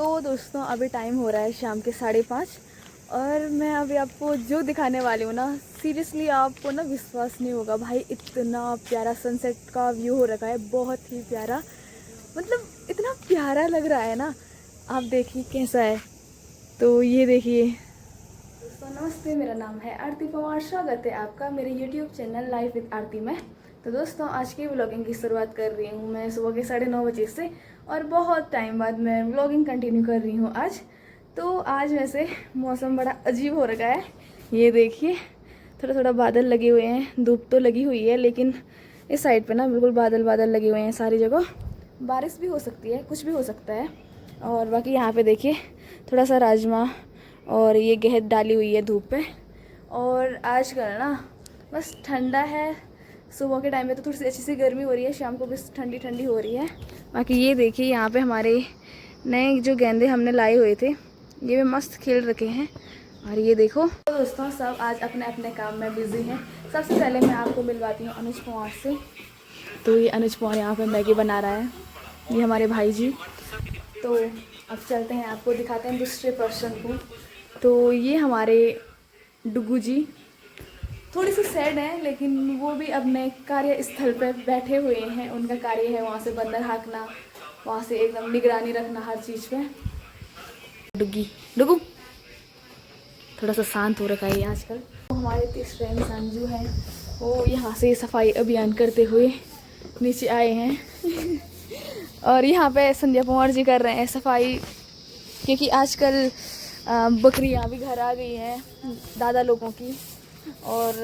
तो दोस्तों अभी टाइम हो रहा है शाम के 5:30 और मैं अभी आपको जो दिखाने वाली हूँ ना, सीरियसली आपको ना विश्वास नहीं होगा भाई, इतना प्यारा सनसेट का व्यू हो रखा है, बहुत ही प्यारा। मतलब इतना प्यारा लग रहा है ना, आप देखिए कैसा है। तो ये देखिए दोस्तों, नमस्ते, मेरा नाम है आरती पवार। स्वागत है आपका मेरे YouTube चैनल लाइफ विद आरती में। तो दोस्तों आज की व्लॉगिंग की शुरुआत कर रही हूँ मैं सुबह के 9:30 बजे से, और बहुत टाइम बाद मैं व्लॉगिंग कंटिन्यू कर रही हूँ आज। तो आज वैसे मौसम बड़ा अजीब हो रखा है, ये देखिए थोड़ा थोड़ा बादल लगे हुए हैं, धूप तो लगी हुई है लेकिन इस साइड पे ना बिल्कुल बादल बादल लगे हुए हैं सारी जगह। बारिश भी हो सकती है, कुछ भी हो सकता है। और बाकी यहाँ पे देखिए थोड़ा सा राजमा और ये गेहूं डाली हुई है धूप पे। और आजकल ना बस ठंडा है, सुबह के टाइम में तो थोड़ी सी अच्छी सी गर्मी हो रही है, शाम को बस ठंडी ठंडी हो रही है। बाकी ये देखिए यहाँ पे हमारे नए जो गेंदे हमने लाए हुए थे, ये भी मस्त खिल रखे हैं। और ये देखो तो दोस्तों सब आज अपने अपने काम में बिजी हैं। सबसे पहले मैं आपको मिलवाती हूँ अनुज पवार से। तो ये अनुज पवार यहाँ पे मैगी बना रहा है, ये हमारे भाई जी। तो अब चलते हैं, आपको दिखाते हैं दूसरे पर्सन को। तो ये हमारे डुगू जी थोड़ी सी सैड है, लेकिन वो भी अपने कार्यस्थल पर बैठे हुए हैं। उनका कार्य है वहाँ से बंदर हाँकना, वहाँ से एकदम निगरानी रखना हर चीज़ पे। डुगी डुगू थोड़ा सा शांत हो रखा है आजकल। तो हमारे तीसरे इंसान जो है वो यहाँ से सफाई अभियान करते हुए नीचे आए हैं और यहाँ पे संध्या पवार जी कर रहे हैं सफाई, क्योंकि आजकल बकरियाँ भी घर आ गई हैं दादा लोगों की, और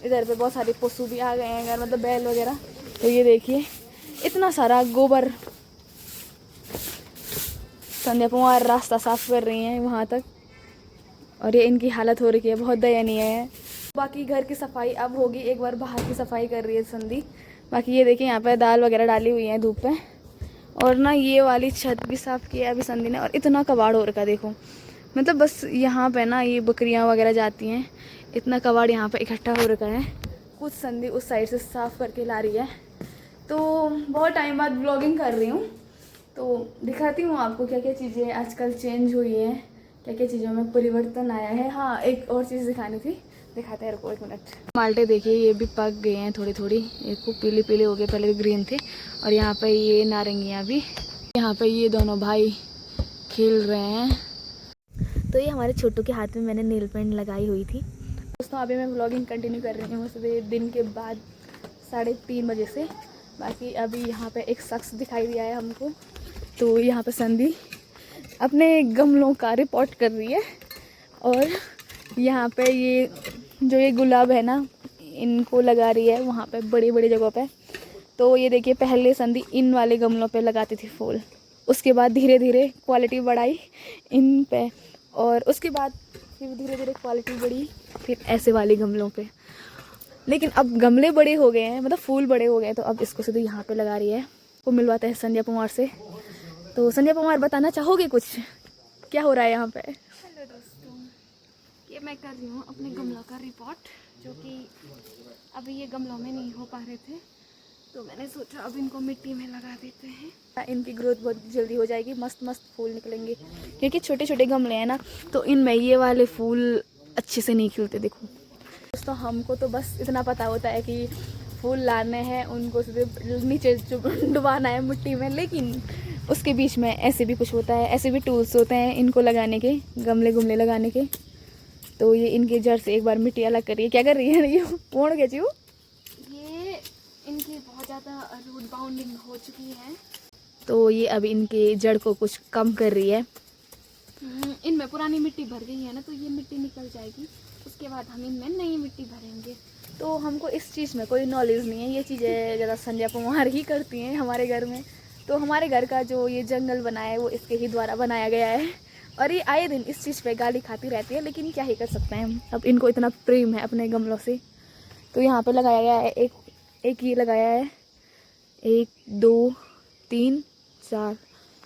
इधर पे बहुत सारे पशु भी आ गए हैं घर, मतलब बैल वगैरह। तो ये देखिए इतना सारा गोबर, संध्या पवार रास्ता साफ कर रही हैं वहाँ तक, और ये इनकी हालत हो रही है, बहुत दयनीय है। बाकी घर की सफाई अब होगी, एक बार बाहर की सफाई कर रही है संधि। बाकी ये देखिए यहाँ पे दाल वगैरह डाली हुई है धूप पे, और ना ये वाली छत भी साफ़ की है अभी संधि ने। और इतना कबाड़ हो रखा है देखो, मतलब बस यहाँ पे ना ये बकरियाँ वगैरह जाती हैं, इतना कबाड़ यहाँ पे इकट्ठा हो रखा है। कुछ संधि उस साइड से साफ़ करके ला रही है। तो बहुत टाइम बाद ब्लॉगिंग कर रही हूँ, तो दिखाती हूँ आपको क्या क्या चीज़ें आजकल चेंज हुई हैं, क्या क्या चीज़ों में परिवर्तन आया है। हाँ एक और चीज़ दिखानी थी, दिखाते हैं, रुको 1 मिनट। माल्टे देखिए ये भी पक गए हैं थोड़ी थोड़ी, ये खूब पीले पीले हो गए, पहले ग्रीन थे। और यहाँ पे ये नारंगियाँ भी, यहाँ पे ये दोनों भाई खेल रहे हैं। तो ये हमारे छोटू के हाथ में मैंने नेल पेंट लगाई हुई थी। दोस्तों अभी मैं व्लॉगिंग कंटिन्यू कर रही हूँ सुबह दिन के बाद 3:30 बजे से। बाकी अभी यहाँ पे एक शख्स दिखाई दिया है हमको, तो यहाँ पे संधि अपने गमलों का रिपोर्ट कर रही है। और यहाँ पे ये जो ये गुलाब है ना, इनको लगा रही है वहाँ पे बड़ी बड़ी जगहों पे। तो ये देखिए पहले संधि इन वाले गमलों पे लगाती थी फूल, उसके बाद धीरे धीरे क्वालिटी बढ़ाई इन पे, और उसके बाद फिर धीरे धीरे क्वालिटी बढ़ी फिर ऐसे वाले गमलों पे। लेकिन अब गमले बड़े हो गए हैं, मतलब फूल बड़े हो गए हैं, तो अब इसको सीधे यहाँ पे लगा रही है। वो मिलवाते हैं संध्या पवार से। तो संध्या पवार बताना चाहोगे कुछ, क्या हो रहा है यहाँ पे? हेलो दोस्तों, ये मैं कर रही हूँ अपने गमलों का रिपोर्ट, जो कि अभी ये गमलों में नहीं हो पा रहे थे, तो मैंने सोचा अब इनको मिट्टी में लगा देते हैं। इनकी ग्रोथ बहुत जल्दी हो जाएगी, मस्त मस्त फूल निकलेंगे, क्योंकि छोटे छोटे गमले हैं ना, तो इनमें ये वाले फूल अच्छे से नहीं खिलते। देखो दोस्तों हमको तो बस इतना पता होता है कि फूल लाने हैं, उनको सीधे नीचे डुबाना है मिट्टी में, लेकिन उसके बीच में ऐसे भी कुछ होता है, ऐसे भी टूल्स होते हैं इनको लगाने के, गमले गुमले लगाने के। तो ये इनके जड़ से एक बार मिट्टी अलग करिए। क्या कर रही है ये कौन क्या चीज़? ये इनकी बहुत ज़्यादा रूट बाउंडिंग हो चुकी है, तो ये अब इनके जड़ को कुछ कम कर रही है। इनमें पुरानी मिट्टी भर गई है ना, तो ये मिट्टी निकल जाएगी, उसके बाद हम इनमें नई मिट्टी भरेंगे। तो हमको इस चीज़ में कोई नॉलेज नहीं है, ये चीज़ें ज़्यादा संध्या पवार ही करती हैं हमारे घर में। तो हमारे घर का जो ये जंगल बना है वो इसके ही द्वारा बनाया गया है, और ये आए दिन इस चीज़ पे गाली खाती रहती है, लेकिन क्या ही कर सकते हैं हम, अब इनको इतना प्रेम है अपने गमलों से। तो यहाँ पे लगाया गया है एक ये लगाया है, 1 2 3 4,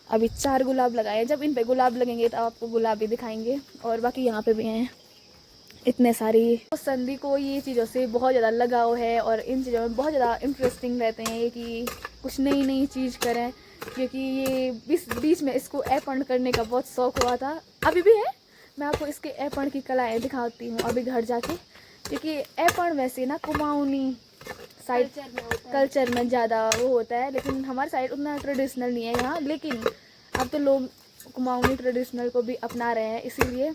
अभी 4 गुलाब लगाए हैं। जब इन पे गुलाब लगेंगे तो आपको गुलाब भी दिखाएंगे। और बाकी यहाँ पे भी हैं इतने सारी। तो संधि को ये चीज़ों से बहुत ज़्यादा लगाव है, और इन चीज़ों में बहुत ज़्यादा इंटरेस्टिंग रहते हैं ये, कि कुछ नई नई चीज़ करें, क्योंकि ये बीच में इसको ऐपण करने का बहुत शौक हुआ था, अभी भी है। मैं आपको इसके ऐपण की कलाएँ दिखाती हूँ अभी घर जाके, क्योंकि ऐपण वैसे ना कुमाऊनी साइड कल्चर में ज़्यादा वो होता है, लेकिन हमारे साइड उतना ट्रेडिशनल नहीं है यहाँ। लेकिन अब तो लोग कुमाऊनी ट्रेडिशनल को भी अपना रहे हैं, इसीलिए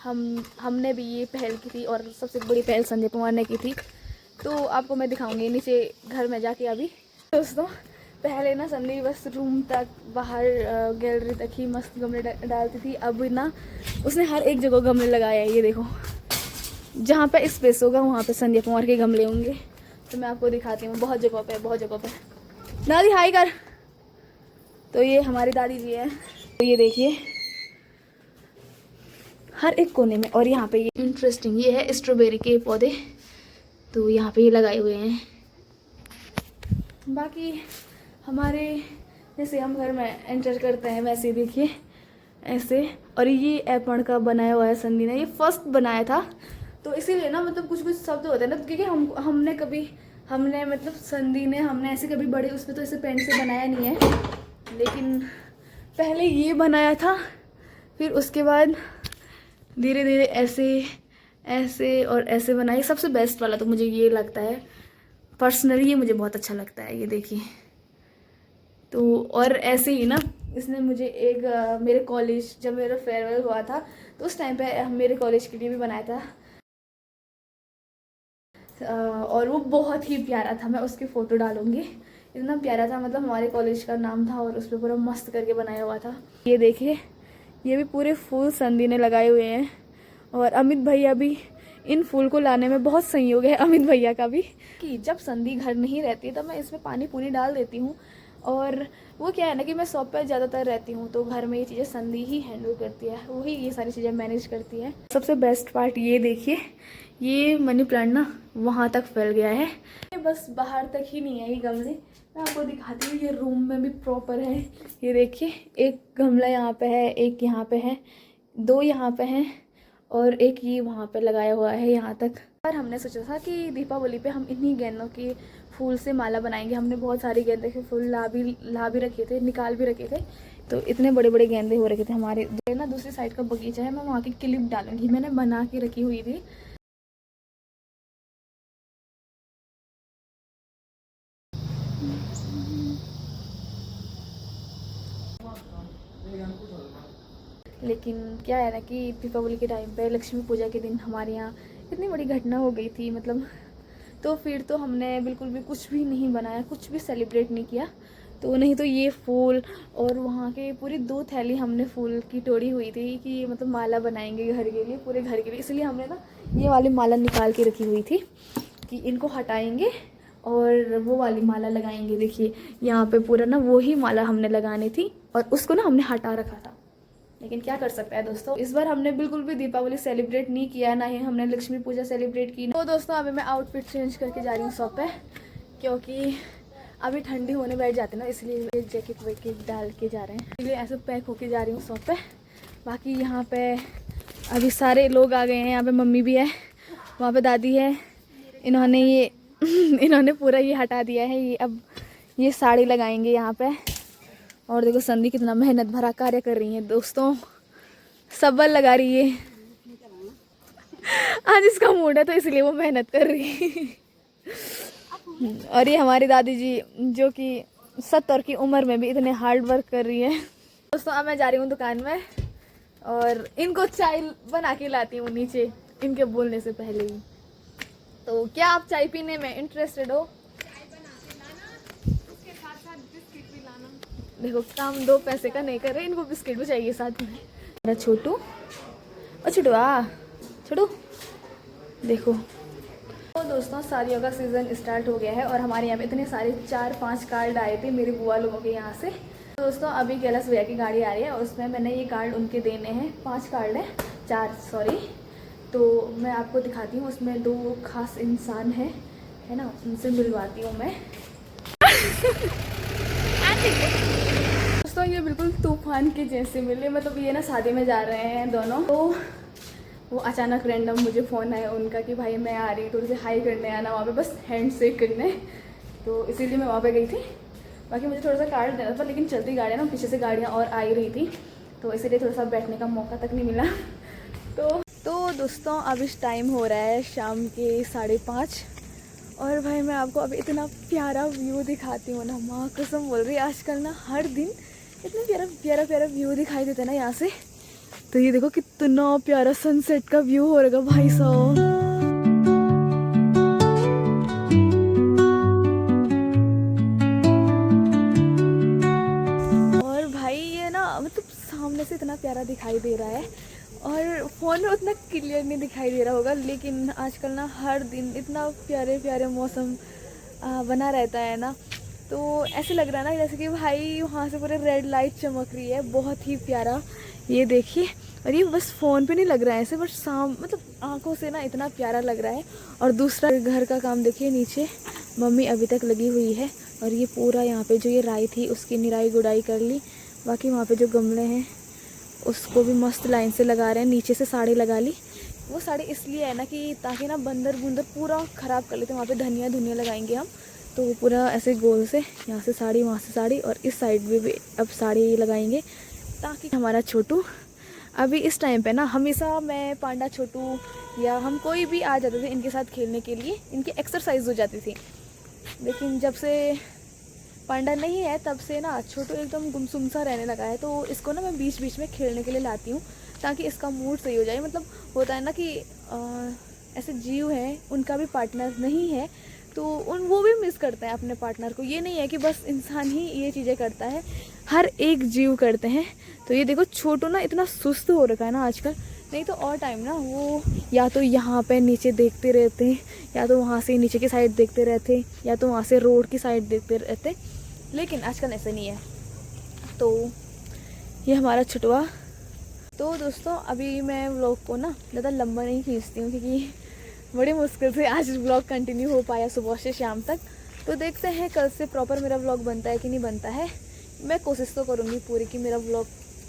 हमने भी ये पहल की थी और सबसे बड़ी पहल संजय कुमार ने की थी। तो आपको मैं दिखाऊंगी नीचे घर में जाके। अभी दोस्तों पहले ना संजय बस रूम तक बाहर गैलरी तक ही मस्त गमले डालती थी। अब ना उसने हर एक जगह गमले लगाए हैं। ये देखो, जहाँ पे स्पेस होगा वहाँ पे संजय कुमार के गमले होंगे। तो मैं आपको दिखाती हूँ, बहुत जगहों पे। दादी हाय कर। तो ये हमारी दादी जी है। तो ये देखिए हर एक कोने में। और यहाँ पे ये इंटरेस्टिंग ये है स्ट्रॉबेरी के पौधे, तो यहाँ पे ये लगाए हुए हैं। बाकी हमारे जैसे हम घर में एंटर करते हैं वैसे देखिए ऐसे। और ये ऐपण का बनाया हुआ है संदी ने, ये फर्स्ट बनाया था। तो इसीलिए ना मतलब कुछ शब्द होते हैं ना, क्योंकि हमने मतलब संदी ने हमने ऐसे कभी बड़े उस पर तो ऐसे पेंट से बनाया नहीं है, लेकिन पहले ये बनाया था, फिर उसके बाद धीरे धीरे ऐसे और ऐसे बनाई। सबसे बेस्ट वाला तो मुझे ये लगता है पर्सनली, ये मुझे बहुत अच्छा लगता है। ये देखिए तो और ऐसे ही ना इसने मुझे एक मेरे कॉलेज जब मेरा फेयरवेल हुआ था तो उस टाइम पे मेरे कॉलेज के लिए भी बनाया था। और वो बहुत ही प्यारा था, मैं उसकी फ़ोटो डालूँगी। इतना प्यारा था, मतलब हमारे कॉलेज का नाम था और उस पर पूरा मस्त करके बनाया हुआ था। ये देखिए ये भी पूरे फूल संदी ने लगाए हुए हैं। और अमित भैया भी इन फूल को लाने में बहुत सहयोग है अमित भैया का भी, कि जब संदी घर नहीं रहती है तब मैं इसमें पानी पूनी डाल देती हूँ। और वो क्या है ना कि मैं शॉप पे ज़्यादातर रहती हूँ, तो घर में ये चीज़ें संदी ही हैंडल करती है, वही ये सारी चीज़ें मैनेज करती है। सबसे बेस्ट पार्ट ये देखिए, ये मनी प्लांट ना वहाँ तक फैल गया है, ये बस बाहर तक ही नहीं है ये गमले। मैं आपको दिखाती हूँ, ये रूम में भी प्रॉपर है। ये देखिए एक गमला यहाँ पे है, एक यहाँ पे है, दो यहाँ पे हैं और एक ये वहाँ पे लगाया हुआ है यहाँ तक। और हमने सोचा था कि दीपावली पे हम इन्हीं गेंदों के फूल से माला बनाएंगे। हमने बहुत सारे गेंदे के फूल ला भी रखे थे, निकाल भी रखे थे। तो इतने बड़े बड़े गेंदे हो रखे थे हमारे ना। दूसरी साइड का बगीचा है, मैं वहाँ की क्लिप डालूंगी, मैंने बना के रखी हुई थी। लेकिन क्या है ना कि दीपावली के टाइम पे लक्ष्मी पूजा के दिन हमारे यहाँ इतनी बड़ी घटना हो गई थी, मतलब तो फिर तो हमने बिल्कुल भी कुछ भी नहीं बनाया, कुछ भी सेलिब्रेट नहीं किया। तो नहीं तो ये फूल और वहाँ के पूरी 2 थैली हमने फूल की तोड़ी हुई थी कि मतलब माला बनाएंगे घर के लिए, पूरे घर के लिए। इसलिए हमने ना ये वाली माला निकाल के रखी हुई थी कि इनको हटाएंगे और वो वाली माला लगाएंगे। देखिए यहाँ पे पूरा ना वो ही माला हमने लगानी थी और उसको ना हमने हटा रखा था। लेकिन क्या कर सकते हैं दोस्तों, इस बार हमने बिल्कुल भी दीपावली सेलिब्रेट नहीं किया, ना ही हमने लक्ष्मी पूजा सेलिब्रेट की। तो दोस्तों अभी मैं आउटफिट चेंज करके जा रही हूँ शॉप पे, क्योंकि अभी ठंडी होने बैठ जाती है ना, इसलिए जैकेट वैकेट डाल के जा रहे हैं, इसलिए ऐसे पैक होके जा रही हूँ शॉप पे। बाकी यहाँ पे अभी सारे लोग आ गए हैं, यहाँ पे मम्मी भी है, वहाँ पे दादी है। इन्होंने पूरा ये हटा दिया है। ये अब ये साड़ी लगाएंगे यहाँ पे। और देखो संदी कितना मेहनत भरा कार्य कर रही है दोस्तों, सब्र लगा रही है। आज इसका मूड है तो इसलिए वो मेहनत कर रही है। और ये हमारी दादी जी जो कि 70 की उम्र में भी इतने हार्ड वर्क कर रही है। दोस्तों अब मैं जा रही हूँ दुकान में और इनको चाय बना के लाती हूँ नीचे, इनके बोलने से पहले ही। तो क्या आप चाय पीने में इंटरेस्टेड हो? देखो काम 2 पैसे का नहीं कर रहे, इनको बिस्किट भी चाहिए साथ में। मेरा छोटू और छोटू देखो। तो दोस्तों शादियों का सीज़न स्टार्ट हो गया है और हमारे यहाँ पे इतने सारे 4-5 कार्ड आए थे मेरे बुआ लोगों के यहाँ से। तो दोस्तों अभी कैलाश भैया की गाड़ी आ रही है और उसमें मैंने ये कार्ड उनके देने हैं। 5 कार्ड हैं, 4 सॉरी। तो मैं आपको दिखाती हूँ, उसमें 2 खास इंसान है ना, उनसे मिलवाती हूँ मैं। दोस्तों ये बिल्कुल तूफान के जैसे मिले, मतलब ये ना शादी में जा रहे हैं दोनों। तो वो अचानक रैंडम मुझे फ़ोन आया उनका कि भाई मैं आ रही, तो उनसे हाई करने आना वहाँ पे, बस हैंड शेक करने। तो इसीलिए मैं वहाँ पे गई थी बाकी मुझे थोड़ा सा कार्ड देना था, लेकिन चलती गाड़ियाँ ना, पीछे से गाड़ियाँ और आ ही रही थी, तो इसीलिए थोड़ा सा बैठने का मौका तक नहीं मिला। तो दोस्तों अब इस टाइम हो रहा है शाम के 5:30 और भाई मैं आपको अभी इतना प्यारा व्यू दिखाती हूँ ना, माँ कसम बोल रही है, आजकल ना हर दिन इतना प्यारा प्यारा प्यारा व्यू दिखाई देता है ना यहाँ से। तो ये देखो कितना प्यारा सनसेट का व्यू हो रहा है भाई साहब। और भाई ये ना मतलब सामने से इतना प्यारा दिखाई दे रहा है और फ़ोन में उतना क्लियर नहीं दिखाई दे रहा होगा, लेकिन आजकल ना हर दिन इतना प्यारे प्यारे मौसम बना रहता है ना, तो ऐसे लग रहा है ना जैसे कि भाई वहाँ से पूरे रेड लाइट चमक रही है, बहुत ही प्यारा। ये देखिए, और ये बस फ़ोन पे नहीं लग रहा है ऐसे, बट मतलब आंखों से ना इतना प्यारा लग रहा है। और दूसरा घर का काम देखिए, नीचे मम्मी अभी तक लगी हुई है और ये पूरा यहाँ पे जो ये राई थी उसकी निराई गुड़ाई कर ली। बाकी वहाँ पे जो गमले हैं उसको भी मस्त लाइन से लगा रहे हैं, नीचे से साड़ी लगा ली। वो साड़ी इसलिए है ना कि ताकि ना बंदर बुंदर पूरा ख़राब कर लेते हैं। वहाँ पे धनिया धुनिया लगाएंगे हम, तो वो पूरा ऐसे गोल से यहाँ से साड़ी वहाँ से साड़ी और इस साइड में भी अब साड़ी लगाएंगे, ताकि हमारा छोटू अभी इस टाइम पे ना, हमेशा मैं पांडा छोटू या हम कोई भी आ जाते थे इनके साथ खेलने के लिए, इनकी एक्सरसाइज हो जाती थी। लेकिन जब से पांडा नहीं है तब से ना छोटू एकदम गुमसुम सा रहने लगा है, तो इसको ना मैं बीच बीच में खेलने के लिए लाती हूँ ताकि इसका मूड सही हो जाए। मतलब होता है ना कि ऐसे जीव हैं उनका भी पार्टनर नहीं है, तो वो भी मिस करते हैं अपने पार्टनर को। ये नहीं है कि बस इंसान ही ये चीज़ें करता है, हर एक जीव करते हैं। तो ये देखो छोटू ना इतना सुस्त हो रखा है ना आजकल, नहीं तो और टाइम ना वो या तो यहाँ पे नीचे देखते रहते, या तो वहाँ से नीचे की साइड देखते रहते, या तो वहाँ से रोड की साइड देखते रहते, लेकिन आजकल ऐसे नहीं है। तो ये हमारा छुटवा। तो दोस्तों अभी मैं व्लॉग को ना ज़्यादा लंबा नहीं खींचती हूँ, क्योंकि बड़ी मुश्किल से आज व्लॉग कंटिन्यू हो पाया सुबह से शाम तक। तो देखते हैं कल से प्रॉपर मेरा व्लॉग बनता है कि नहीं बनता है। मैं कोशिश तो करूँगी पूरी कि मेरा व्लॉग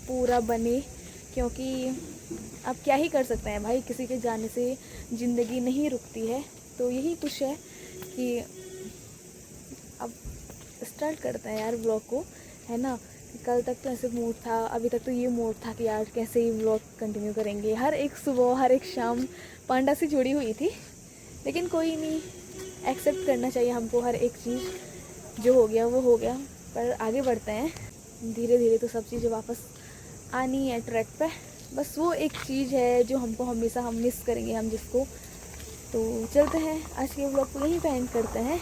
पूरा बने, क्योंकि अब क्या ही कर सकते हैं भाई, किसी के जाने से ज़िंदगी नहीं रुकती है। तो यही कुछ है कि अब स्टार्ट करते हैं यार व्लॉग को, है ना। कल तक तो ऐसे मूड था, अभी तक तो ये मूड था कि यार कैसे ही व्लॉग कंटिन्यू करेंगे। हर एक सुबह हर एक शाम पांडा से जुड़ी हुई थी, लेकिन कोई नहीं, एक्सेप्ट करना चाहिए हमको हर एक चीज़, जो हो गया वो हो गया। पर आगे बढ़ते हैं धीरे धीरे, तो सब चीज़ें वापस आनी है ट्रैक पे। बस वो एक चीज़ है जो हमको हमेशा हम मिस करेंगे हम जिसको। तो चलते हैं, आज के व्लॉग को यहीं पे एंड करते हैं।